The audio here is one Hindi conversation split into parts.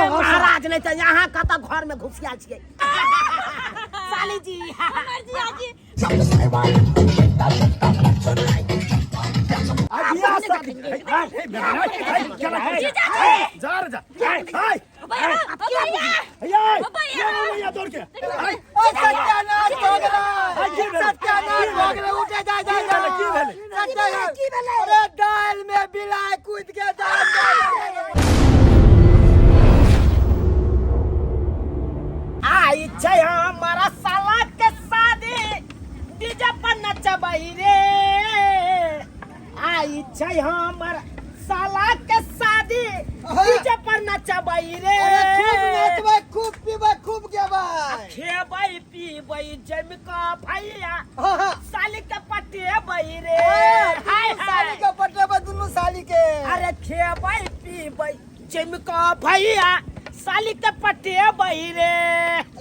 महाराज नहीं तो यहाँ कत घर में घुसिया छिए साली जी डाल में बिलाय कूद के आई छै हमारा साला के शादी डीजे पर नचबई रे आई छै हमारा साला के शादी डीजे पर नचबई रे खूब नाचबै खूब पीबै खूब गेबै खेबै पीबै जम का भैया साली के पटेबै रे हाय साली के पटेबै दुनू साली के अरे खेबै पीबै जम का भैया साली के पटेबै रे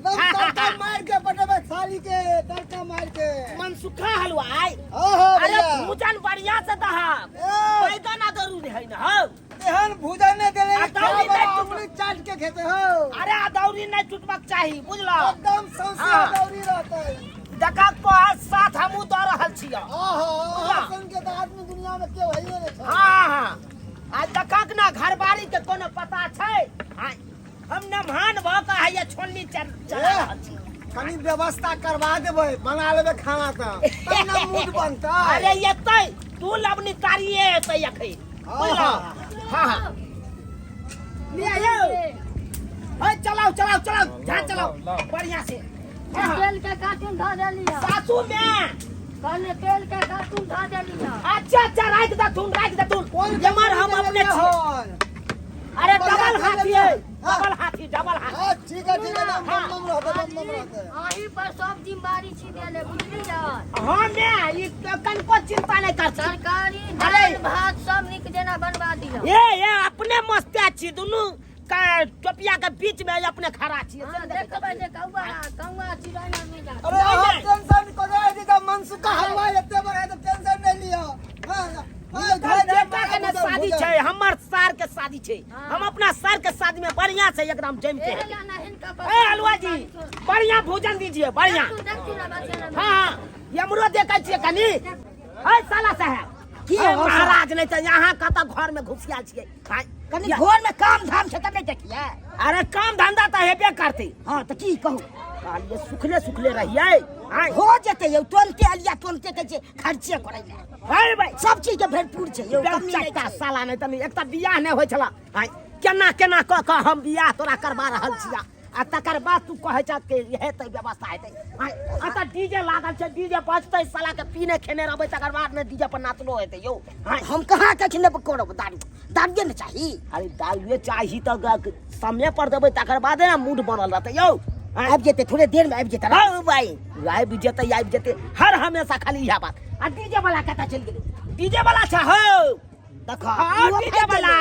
तड़का मार के पटेबै साली के तड़का मार के मनसुखा हलवाई अरे भोजन बढ़िया से दहब बैगन जरूरी है ना हो एहन भोजन ने देले अदौरी नहीं उंगली चाट के खेते हो अरे अदौरी नहीं टूटबाक चाहिए बुझलो एकदम सौंसे अदौरी रहतै देखा को साथ हमू दऽ रहल छियै सन के तो आदमी दुनिया में के भइए नै छै हां आ देखक ना घरबारी के कोनो पता छै हम नमहान भ के हैया छोलनी चला रहल छी कनी व्यवस्था करवा देबै बना लेबै खाना त तब ना मूड बनतै अरे एतै तू लबनी कारिए एतै अखै बुझलो हां ले आयो ओए चलाओ चलाओ चलाओ ध्यान चलाओ बढ़िया से तेल के कार्टून धा देलिया सासू में कहले तेल के कार्टून धा देलिया अच्छा अच्छा राख दे तू जमर हम अपने छी अरे डबल हाथी है डबल हाथी ठीक है बम रहते आही पर सब जिम्मेदारी छी देले बुझलिया हां मैं ई कनको चिंता नहीं कर सरकारी दाल भात सब निक जेना बनवा दिया ये अपने मस्ते छी दुनु का टोपिया के बीच में अपने खड़ा छी देखबै जे कौवा चिड़ैना में जा अरे आप टेंशन को जाए जी का मनसुखा हलवा एते बड़े तो टेंशन नहीं लियो शादी छै हमर सार के शादी छै हम अपना सार के शादी में बढ़िया से एकदम जम के ए हलवा जी बढ़िया भोजन दीजिए बढ़िया हां हमरो देखै छियै कनी है साला साहब की महाराज नहीं तो यहाँ कत घर में घुसिया छियै कनी घर में काम धाम छै त नहीं देखिए अरे काम धंधा तो हेबे करते हां त की कहू कालिए सुखले सुखले रहिए हो जेते यौ तुरंते अलिया तुरंते कहै छै खर्चे करै ले हाय भाई सब चीज के भरपूर छै यौ कमी नहीं ता साला नहीं तनी एकटा बियाह नहीं होय छला हाय केना केना क हम बियाह तोरा करबा रहल छिया आ तकर बाद तू कहै छ के हेतै व्यवस्था हेतै हाय आता डीजे लागल छै डीजे बजतै साला के पीने खेने रहबै तकर बाद में डीजे पर नाचलो हेतै यौ हाय हम कहां के खिने करब दारू न चाही अरे दारू चाही त समय पर देबै तकर बाद ना मूड बनल रहतै यौ आबि जेते थोड़े देर में आबि जेते हाँ भाई आबि जेते हर हमेशा खाली यह बात आ डीजे वाला कहता चल गेलै डीजे वाला छ हो देखो डीजे वाला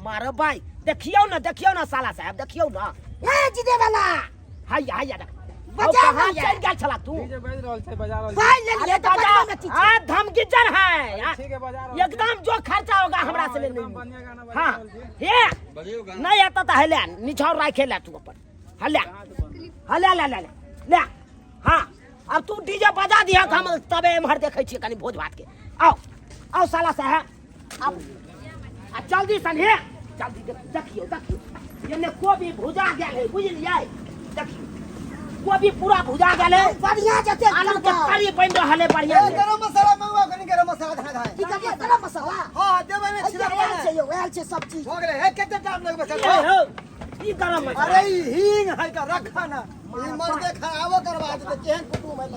मारो भाई देखियो ना साला साहब देखियो ना ए डीजे वाला हाय देख बजा चल गेल छला तू डीजे बज रहल छै बजा रहल भाई ले लिए तो बजा हां धमकीचर है ठीक है बजा रहल एकदम जो खर्चा होगा हमरा से ले बढ़िया गाना बजा हां रहल हे नहीं आता त हले निछौर राखे ले तू अपन हले ले हाँ अब तू डीजे बजा दिया हम तबे एमहर देखे छियै कनी भोज भात के आओ साला साहब अब जल्दी सने जल्दी देखियो ये कोबी भुजा गेल है बुझलियै देखियो कोबी पूरा भुजा गेल है बढ़िया जते आलू के करी बन रहल है बढ़िया गरम मसाला मंगवा कनी गरम मसाला धाय की करिए गरम मसाला हां देबै ने छिड़कवा छै यो आयल छै सब चीज हो गेलै हे कते टाइम लगबे चल ई गरम मसाला अरे हींग है का रखा ना ई मर के खराबो करवा देते केहन कुटुम है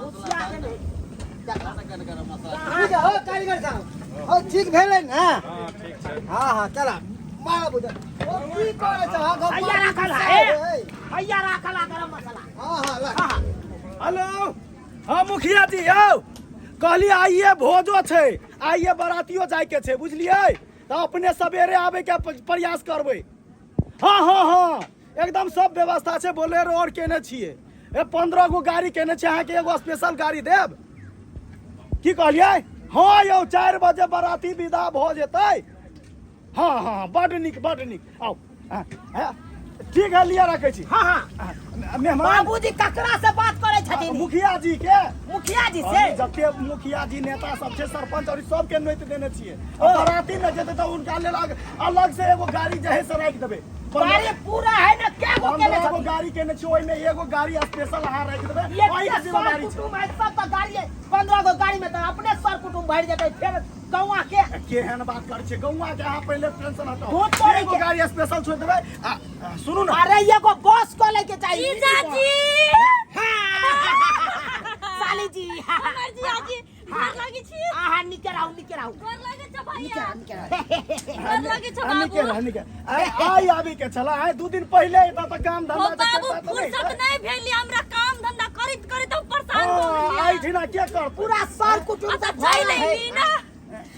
भुजिया के नहीं गरम मसाला ठीक है हो कारीगर साहब हो ठीक भेलै ना हां ठीक छै हां चला मार बुझ ओ की करे छ हां भैया राखल है भैया राखल गरम मसाला हां ला हेलो हाँ मुखिया जी यौ कहली आइए भोजो छै आइए बरातियो जाय के छै बुझलियै तो अपने सवेरे आबे के प्रयास करबै हाँ एकदम सब व्यवस्था छै बोलेरो और केने छियै 15 गो गाड़ी केने छै अहाँ के एगो स्पेशल गाड़ी देब की कहलियै हाँ यौ 4 बजे बाराती विदा भ जेतै। हाँ हाँ बड नीक आओ। ठीक है लिया रखे छी। हाँ हाँ मेहमान बाबूजी ककरा से बात करे छथिन? मुखिया जी के। मुखिया जी से? जते मुखिया जी नेता सब छै सरपंच और सबके नोत देने छियै। बाराती में जेतै त उनका लेल अलग से एगो गाड़ी जहे से राख देबै। गाड़ी पूरा है ना क्या गो केले 15 गो छथिन? गाड़ी केने छी, ओइ में एगो गाड़ी स्पेशल अहाँ राख देबै। ये ओइ के जिम्मेदारी छै। कुटुंब है सब तो गाड़ी है 15 गो गाड़ी में तो अपने सर कुटुंब भर जेतै फिर गौवा के केहन बात करै छै? गौवा के अहाँ पहिले टेंशन हटाओ। बहुत तोड़े एगो के। गाड़ी स्पेशल छोड़ देबै। सुनू ना अरे ये को बॉस को लेके चाहिए जीजाजी साली जी हमर जीजाजी घर लागी छी आहा निकर आओ घर लागे छ भैया निकर घर लागे छ बाबू आई आबी के चला है 2 दिन पहले एता त काम ओ धंधा बाबू फुर्सत नहीं भेली हमरा काम धंधा करत हम परेशान हो आई थी ना के कर पूरा सर कुटुंब अच्छा सब छै भर है नहीं ना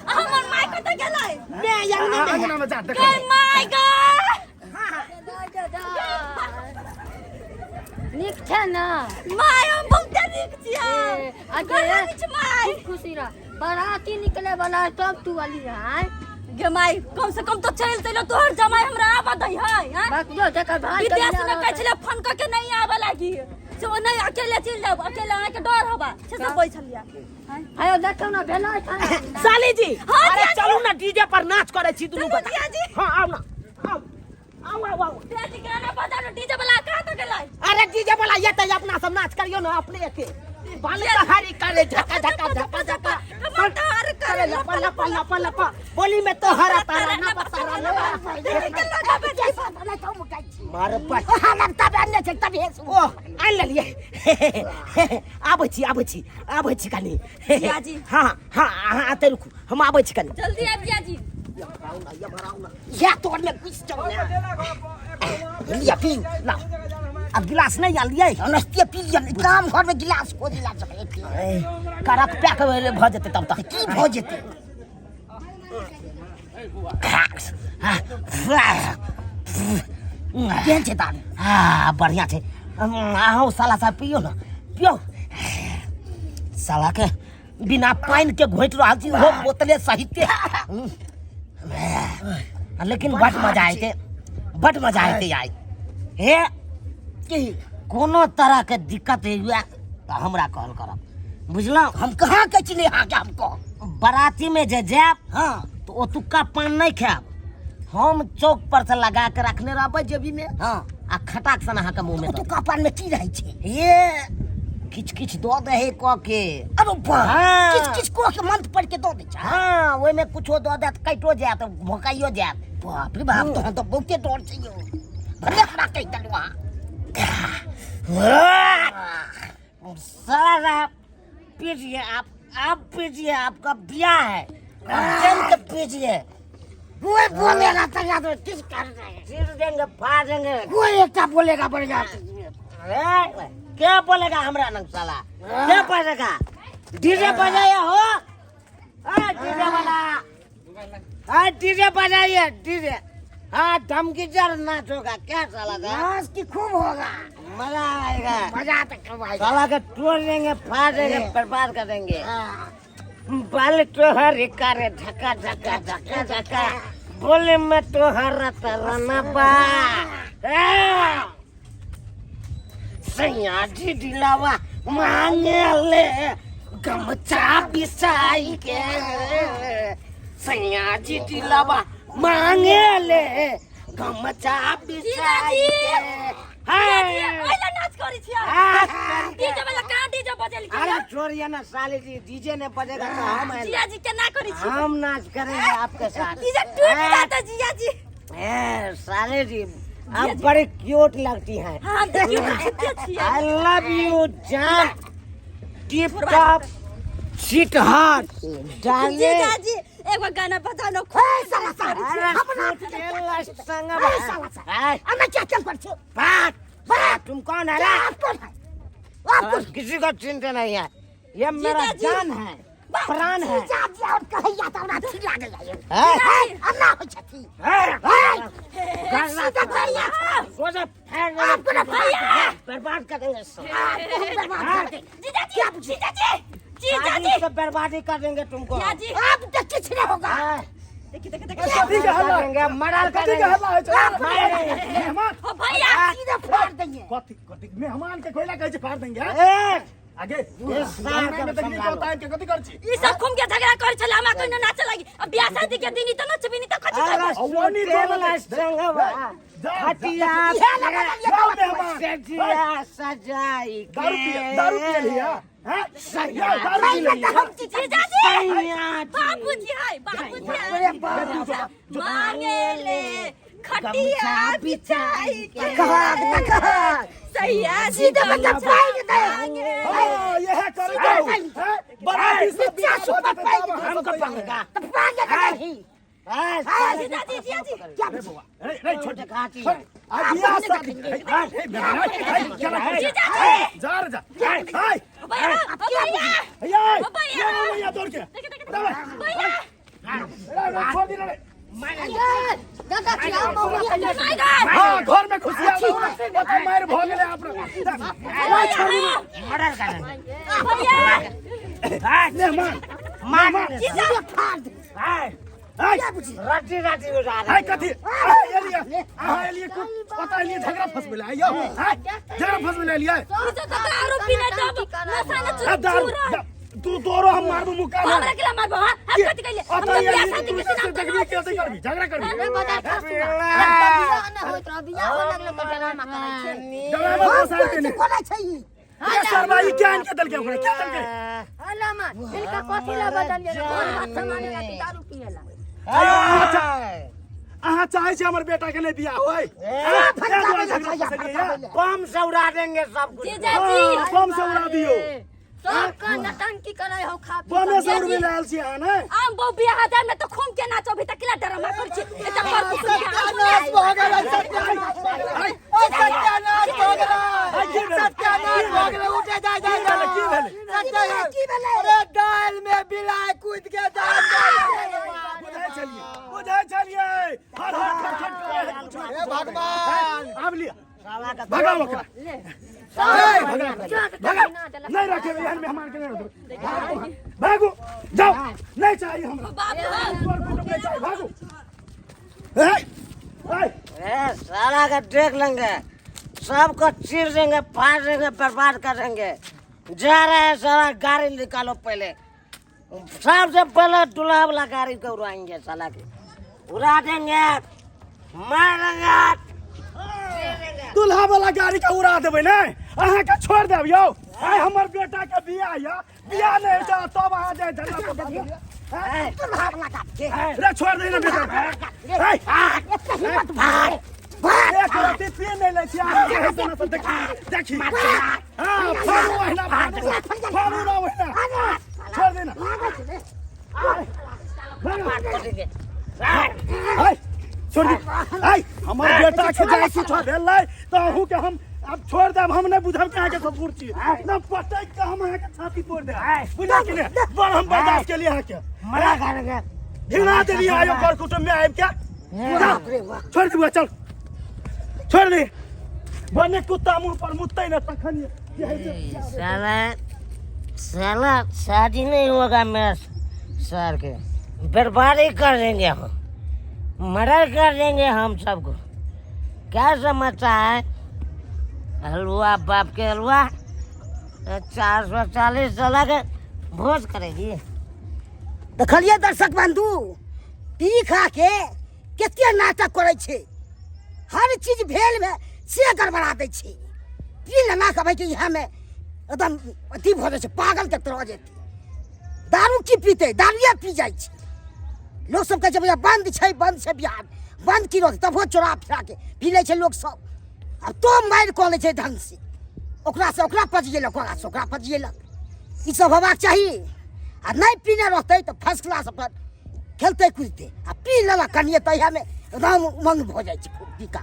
हमर माय कत गेलै मैं यंग में अंगना में जा देख के माय गॉड नीक छै ना माय हम बहुत नीक छियै अगे नीक छै माय खुशी रह बाराती निकले वाला है, तब तू वाली है गे माय कम से कम तो चल तोहर जमाई हमरा आबा दै है बात जो जकर भाई विदेश में कहै छले फोन क के नहीं आबे लागी से ओ नहीं अकेले चल जाब अकेले आए के डर हबा से सब बैठलिया आयो देखो ना भेला था साली जी हाँ, अरे जीजाजी। चलू ना डीजे पर नाच करे छी दुनू चलू, गोटा जीजाजी। हां आओ ना आओ तेजी गाना बजा डीजे वाला कहां तक गेलै अरे डीजे वाला ये त अपना सब नाच करियो ना अपने के बाले हरी करे झका झका झका झका टमाटर करे लपा लपा लपा लपा बोली में तो हरा तारा ना पतारा मार पर हम तब अन्ने छै तब हे ओ आ लेलिए आबै छी कनी जियाजी। हां हां आते रुकू हम आबै छी कनी जल्दी आबि जियाजी या तोड़ में कुछ चल लिया पी ला अब गिलास नहीं आ लिए अनस्ते पी लिया काम घर में गिलास को दिला सके करक पैक भ जेते तब तक की भ जेते केहन छै तान हाँ बढ़िया छै आओ साला सा पियो ना पियो साला के बिना पानी के घोट रहल छी हो बोतले सहित लेकिन बड़ मजा आते आई हे कि कोनो तरह के दिक्कत हुआ तो हमरा कॉल करब बुझलौ हम कहाँ के चिन्हे आके हमको बाराती में जे जाब हाँ तो ओतुका पान नहीं खाब हम चौक पर से लगा के रखने रहबै जेबी में हाँ आ खटाक सन अहाँ के मुंह में ओतुका पान में की रहै छै ये किछ दो दे है क के अरे किछ को के मंत्र पढ़ के दो दे छै हां ओइ में कुछो दो दे त काइटो जात भोकाइयो जात बाप रे बाप तो बहुते डर छै यो भले हमरा कहि देलवा सारा पीजिए आप पीजिए आपका ब्याह है जम के पीजिए वो बोलेगा तैयार तो किस कर रहे हैं सिर देंगे फाड़ देंगे वो एक बोलेगा बढ़िया क्या बोलेगा हमरा नंग साला क्या बजेगा डीजे बजाया हो डीजे वाला डीजे बजाइए डीजे हाँ धमकीचर नाच होगा क्या साला का नाच की खूब होगा मजा आएगा मजा तो कब आएगा साला का तोड़ देंगे फाड़ देंगे बर्बाद कर देंगे बाल तोहर करे झका झका झका झका बोले में तोहर तरना बा सैया जी दिलावा मांगे ले गमछा बिछाई के सैया जी दिलावा मांगे ले गमछा बिछाई के ओइला नाच करै छियै डीजे वाला कहां डीजे बजेली अरे छोड़िए ना साली जी डीजे ने बजेगा तो हम जियाजी के ना करै छी हम नाच करेंगे आपके साथ डीजे टूट जाता जियाजी साले जी आप बड़े क्यूट लगती हैं हां देखियो कितने छियै आई लव यू जान टिप टॉप सीट हार्ट डाले जियाजी एगो गाना बजा लो साला अपना संग मैं क्या चल पर बात तुम कौन है आप किसी को चिंता नहीं है ये मेरा जान है प्राण है बर्बाद कर देंगे जीजा शादी जी से बर्बादी कर देंगे तुमको जिया जी अब तक कुछ नहीं होगा हाँ, देखिए देखिए ए, कथी के हल्ला करेंगे मर्डर कथी के करेंगे हल्ला है चल मारेंगे। मेहमान ओ भैया सीधे फाड़ देंगे कथी कथी मेहमान के कोइला कहै छै फाड़ देंगे ए, आगे ये सार के में तकलीफ संभालो। होता है के कथी कर छी ई सब घूम के झगड़ा कर चले हमरा कोई ना चलेगी अब ब्याह शादी के दिन ई तो नचबी नहीं तो कथी अरे करबो अवनी तो टेबल स्ट्रॉन्ग है बा। खटिया जाओ मेहमान खटिया सजाई के दारू पी लिया हैं दारू पी लिया जीजा जी बाबूजी हाय बाबूजी हाय मांगे ले खटिया बिछाई के सैया जी मांगे हां यह कर दो हैं बराती से बियाह हो जाते तब हमको पकड़ेगा जीजा जी जिया जी क्या नहीं छोटे खाती आ बियाह शादी जीजा जी जा रे जा हाय भैया भैया या दौड़ के भैया छोड़ दी रे दादा क्या मौका हां घर में खुशी आ गई मार भ गेले आप मर्डर करेंगे भैया मेहमान मार जीजा हाय हाय राती राती उड़ा हाय कथी एलिए कुछ पता नहीं झगड़ा फंस गेले आइयो हाय झगड़ा फंस गेले एलिए तो दारू पीने जब नशा न चूरा तू तोरो हम मारबो मुका हमरा के मारबो हां हम कथि कहले हम तो ब्याह शादी के दिन तकलीफ कैसे करबी झगड़ा करबी नहीं बता था बियाह ना होत रह बियाह हो लगले तो ड्रामा करे छे झगड़ा में फंसा के नहीं कोना छै ये सरवाई ज्ञान के दल के ओकरा क्या दल के अलामा इनका कथि ला बदल ले कोन बात सामाने ला दारू पिएला अहाँ चाहे छे हमर बेटा के नहीं बियाह होय बम से उड़ा देंगे सब कुछ जीजा जी बम से उड़ा दियो सबका नटंकी करे हो खा पी बम से उड़ मिलाल छी अहाँ ने आम बो बियाह हजार में तो खून के नाचो भी तक किला ड्रामा कर छी एत पर कुछ सत्यानाश हो गेलै सत्यानाश हो गेलै सत्यानाश हो गेलै उठे जा जा की भेलै की भेलै अरे डाल में बिलाय कूद के जा बुझाई चलिए हर हर खट हे भगवान आब लिया साला का भगाओ ओकरा भगा नहीं रखे यहाँ मेहमान के नहीं रखे भागो जाओ नहीं चाहिए हमरा बाबू और कुछ नहीं चाहिए भागो ए ए साला का देख लेंगे सबको चीर देंगे फाड़ देंगे बर्बाद कर देंगे जा रहे हैं साला गाड़ी निकालो पहले सबसे पहले दूल्हा वाला गाड़ी को उड़ाएंगे साला की उड़ा देंगे मार देंगे दूल्हा वाला गाड़ी का उड़ा देबै ने अहाँ के छोड़ देब यौ आइ हमर बेटा के बियाह या बियाह नहीं जा तब अहाँ जाए झगड़ा को कर दिया दूल्हा वाला गाड़ी रे छोड़ दे ना बेटा एक राती पी नहीं ले छी अहाँ के हेतै ना सब देखी हां फाड़ू ओहिना फाड़ू ना ओहिना छोड़ दे ना हाय छोड़ दे हाय हमर बेटा के जाय की छोड़ भेलै त अहू के हम अब छोड़ देब हम नहीं बुझब के अहाँ के ससुर छी ना पटक के हम अहाँ के छाती तोड़ देब बुझा के ने बड़ हम बर्दाश्त के लिए अहाँ के मना करेंगे हिला देली आयो कर कुटुंब में आबि के छोड़ दे चल छोड़ दे बने कुत्ता मुंह पर मुतै न तखन साला साला शादी नहीं होगा मेरा सर के बर्बादी कर देंगे हम मर्डर कर देंगे हम सबको क्या समझता है हलवा बाप के हलवा 440 साल के भोज करेगी देखलिए दर्शक बंधु पी खा के कते नाटक करे छे हर चीज भेल में से गड़बड़ा दै छे पी लेना कहबै कि यहाँ में एकदम अथी भऽ जाइ छै पागल के तरह जेतै दारू की पीते दारूए पी जाइ छै लोग सब कहै छै भैया बंद छै बिहार बंद की रहतै तबो चोरा फिरा के पी लै छै लोग सब अब तो मारि कऽ लै छै ढंग से ओकरा से ओकरा पजिएलक ओकरा से ओकरा पजिएलक ई सब होबाक चाही आ नहीं पीने रहते तो फर्स्ट क्लास अपन खेलते कूदते आ पी लेलक कनिए तहिया में एकदम उमंग भऽ जाइ छै खूब पी का